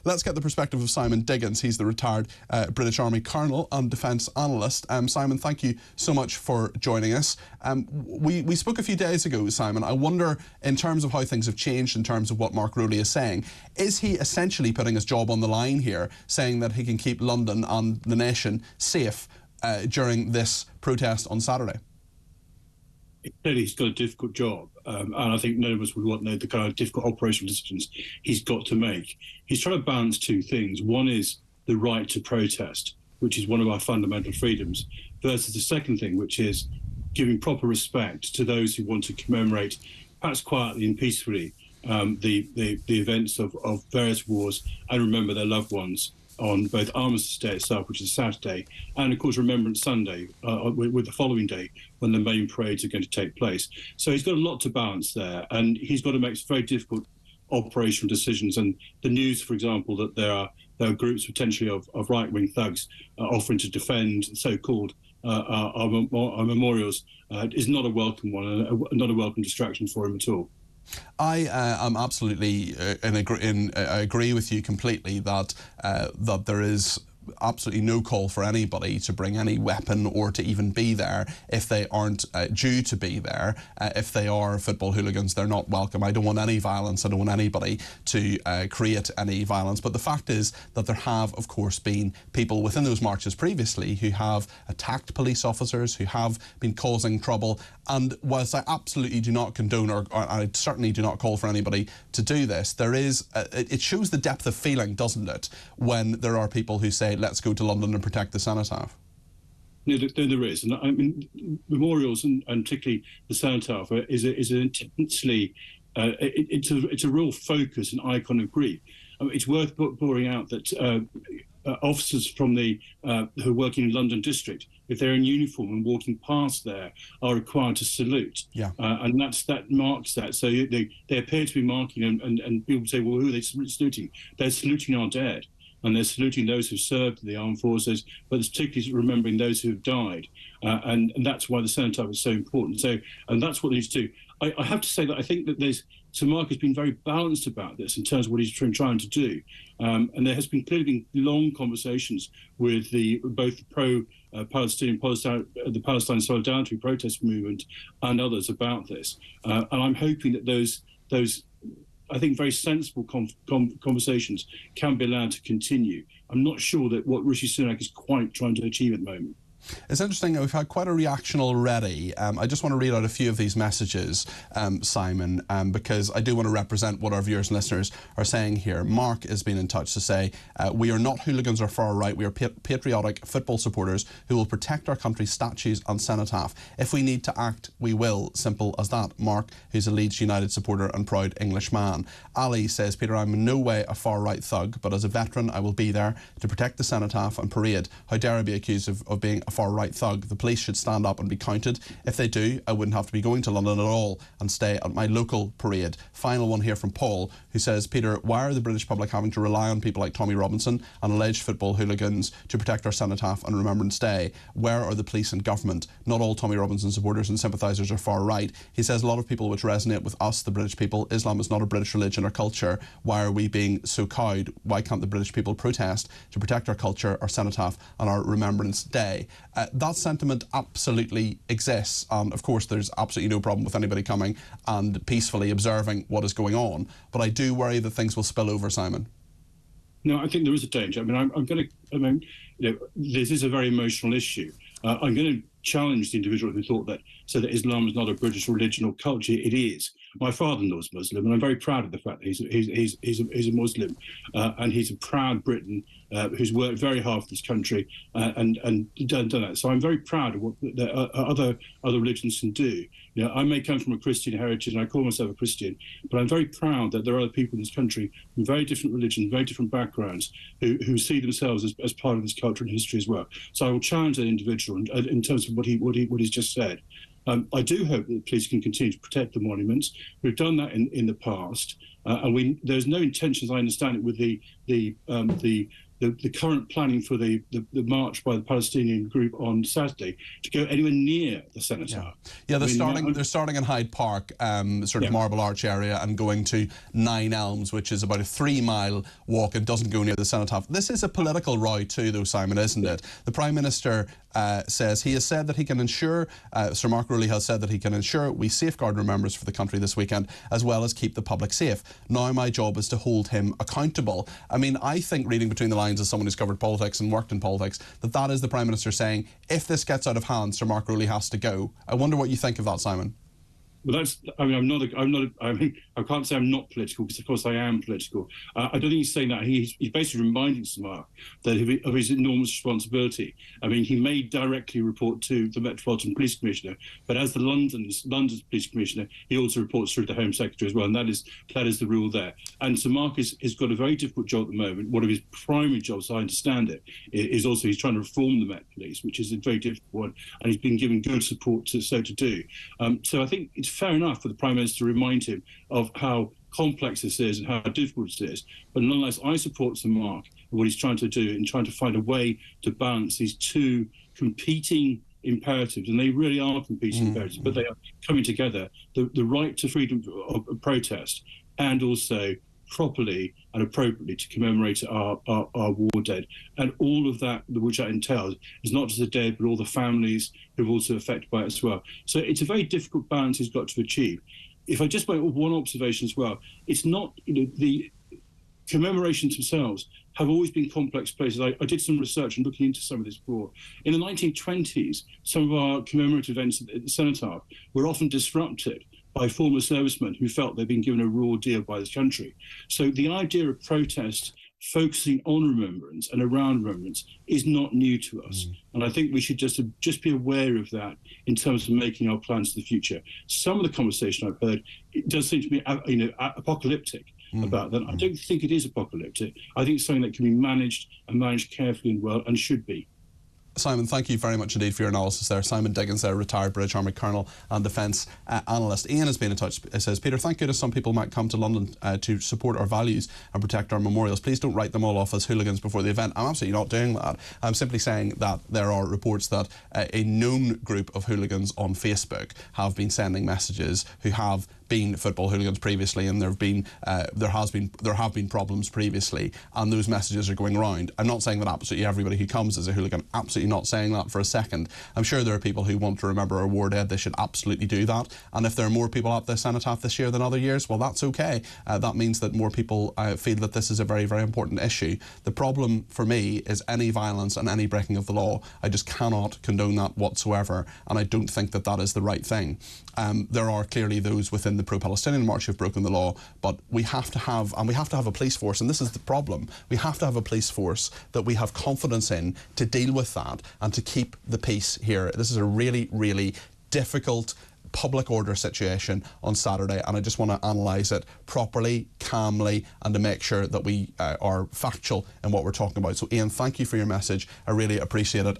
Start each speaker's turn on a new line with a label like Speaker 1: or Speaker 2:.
Speaker 1: let's get the perspective of Simon Diggins. He's the retired British Army Colonel and Defence Analyst. Simon, thank you so much for joining us. We spoke a few days ago, Simon. I wonder, in terms of how things have changed, in terms of what Mark Rowley is saying, is he essentially putting his job on the line here, saying that he can keep London and the nation safe during this protest on Saturday?
Speaker 2: Clearly, he's got a difficult job, and I think none of us would want to know the kind of difficult operational decisions he's got to make. He's trying to balance two things. One is the right to protest, which is one of our fundamental freedoms, versus the second thing, which is giving proper respect to those who want to commemorate, perhaps quietly and peacefully, the events of various wars and remember their loved ones on both Armistice Day itself, which is Saturday, and of course Remembrance Sunday, with the following day when the main parades are going to take place. So he's got a lot to balance there, and he's got to make very difficult operational decisions. And the news, for example, that there are groups potentially of right-wing thugs offering to defend so-called our memorials is not a welcome one, and not a welcome distraction for him at all.
Speaker 1: I am absolutely I agree with you completely that that there is absolutely no call for anybody to bring any weapon or to even be there if they aren't due to be there. If they are football hooligans, they're not welcome. I don't want any violence. I don't want anybody to create any violence. But the fact is that there have, of course, been people within those marches previously who have attacked police officers, who have been causing trouble. And whilst I absolutely do not condone, or I certainly do not call for anybody to do this, there is, it shows the depth of feeling, doesn't it, when there are people who say, let's go to London and protect the cenotaph.
Speaker 2: No, there is. And I mean, memorials, and particularly the cenotaph, is an intensely, it's a real focus and icon of grief. I mean, it's worth pouring out that officers from who are working in London District, if they're in uniform and walking past there, are required to salute.
Speaker 1: Yeah.
Speaker 2: And that marks that. So they appear to be marking, and people say, well, who are they saluting? They're saluting our dead, and they're saluting those who served in the armed forces, but it's particularly remembering those who have died. And that's why the cenotaph is so important. So, and that's what they need to do. I have to say that I think that Sir Mark has been very balanced about this in terms of what he's trying to do. And there has been clearly long conversations with both the pro-Palestinian, the Palestine Solidarity protest movement and others about this. And I'm hoping that those I think, very sensible conversations can be allowed to continue. I'm not sure that what Rishi Sunak is quite trying to achieve at the moment.
Speaker 1: It's interesting, we've had quite a reaction already. I just want to read out a few of these messages, Simon, because I do want to represent what our viewers and listeners are saying here. Mark has been in touch to say, we are not hooligans or far right, we are patriotic football supporters who will protect our country's statues and cenotaph. If we need to act, we will. Simple as that. Mark, who's a Leeds United supporter and proud English man. Ali says, Peter, I'm in no way a far right thug, but as a veteran, I will be there to protect the cenotaph and parade. How dare I be accused of being a far-right thug? The police should stand up and be counted. If they do, I wouldn't have to be going to London at all and stay at my local parade. Final one here from Paul, who says, Peter, why are the British public having to rely on people like Tommy Robinson and alleged football hooligans to protect our cenotaph and Remembrance Day? Where are the police and government? Not all Tommy Robinson supporters and sympathisers are far-right. He says a lot of people which resonate with us, the British people. Islam is not a British religion or culture. Why are we being so cowed? Why can't the British people protest to protect our culture, our cenotaph and our Remembrance Day? That sentiment absolutely exists, and of course there's absolutely no problem with anybody coming and peacefully observing what is going on, but I do worry that things will spill over, Simon.
Speaker 2: No, I think there is a danger. I mean, this is a very emotional issue. I'm going to challenge the individual who thought that Islam is not a British religion or culture. It is. My father-in-law's Muslim, and I'm very proud of the fact that he's a Muslim, and he's a proud Briton who's worked very hard for this country and done that. So I'm very proud of what the other religions can do. You know, I may come from a Christian heritage, and I call myself a Christian, but I'm very proud that there are other people in this country from very different religions, very different backgrounds, who see themselves as part of this culture and history as well. So I will challenge that individual in terms of what he's just said. I do hope that the police can continue to protect the monuments. We've done that in the past, and there's no intention, as I understand it, with the the current planning for the march by the Palestinian group on Saturday to go anywhere near the cenotaph.
Speaker 1: Yeah, they're starting in Hyde Park, sort of Marble Arch area, and going to Nine Elms, which is about a 3-mile walk and doesn't go near the cenotaph. This is a political row too, though, Simon, isn't it? The Prime Minister says he has said that he can ensure, Sir Mark Rowley has said that he can ensure we safeguard remembrance for the country this weekend, as well as keep the public safe. Now my job is to hold him accountable. I mean, I think, reading between the lines as someone who's covered politics and worked in politics, that is the Prime Minister saying, if this gets out of hand, Sir Mark Rowley has to go. I wonder what you think of that, Simon.
Speaker 2: Well, I can't say I'm not political, because of course I am political. I don't think he's saying that. He's basically reminding Sir Mark that of his enormous responsibility. I mean, he may directly report to the Metropolitan Police Commissioner, but as the London's Police Commissioner, he also reports through the Home Secretary as well, and that is the rule there. And Sir Mark has got a very difficult job at the moment. One of his primary jobs, I understand it, is also he's trying to reform the Met Police, which is a very difficult one, and he's been given good support to do. So I think it's fair enough for the Prime Minister to remind him of how complex this is and how difficult it is. But nonetheless, I support Sir Mark and what he's trying to do in trying to find a way to balance these two competing imperatives, and they really are competing imperatives, but they are coming together. The right to freedom of protest, and also properly and appropriately to commemorate our war dead. And all of that, which that entails, is not just the dead, but all the families who are also affected by it as well. So it's a very difficult balance he's got to achieve. If I just make one observation as well, it's not, the commemorations themselves have always been complex places. I did some research and looking into some of this before. In the 1920s, some of our commemorative events at the cenotaph were often disrupted by former servicemen who felt they'd been given a raw deal by this country. So the idea of protest focusing on remembrance and around remembrance is not new to us. And I think we should just be aware of that in terms of making our plans for the future. Some of the conversation I've heard, it does seem to me apocalyptic about that. I don't think it is apocalyptic. I think it's something that can be managed and managed carefully and well, and should be.
Speaker 1: Simon, thank you very much indeed for your analysis there. Simon Diggins, a retired British Army Colonel and Defence Analyst. Ian has been in touch. It says, Peter, thank goodness some people might come to London to support our values and protect our memorials. Please don't write them all off as hooligans before the event. I'm absolutely not doing that. I'm simply saying that there are reports that a known group of hooligans on Facebook have been sending messages who have been football hooligans previously, and there have been problems previously, and those messages are going around. I'm not saying that absolutely everybody who comes is a hooligan. Absolutely not saying that for a second. I'm sure there are people who want to remember our war dead. They should absolutely do that. And if there are more people at the cenotaph this year than other years, well, that's okay. That means that more people feel that this is a very, very important issue. The problem for me is any violence and any breaking of the law. I just cannot condone that whatsoever, and I don't think that is the right thing. There are clearly those within the pro-Palestinian march who've broken the law, but we have to have a police force, and this is the problem. We have to have a police force that we have confidence in to deal with that and to keep the peace here. This is a really, really difficult public order situation on Saturday, and I just want to analyse it properly, calmly, and to make sure that we are factual in what we're talking about. So Ian, thank you for your message. I really appreciate it.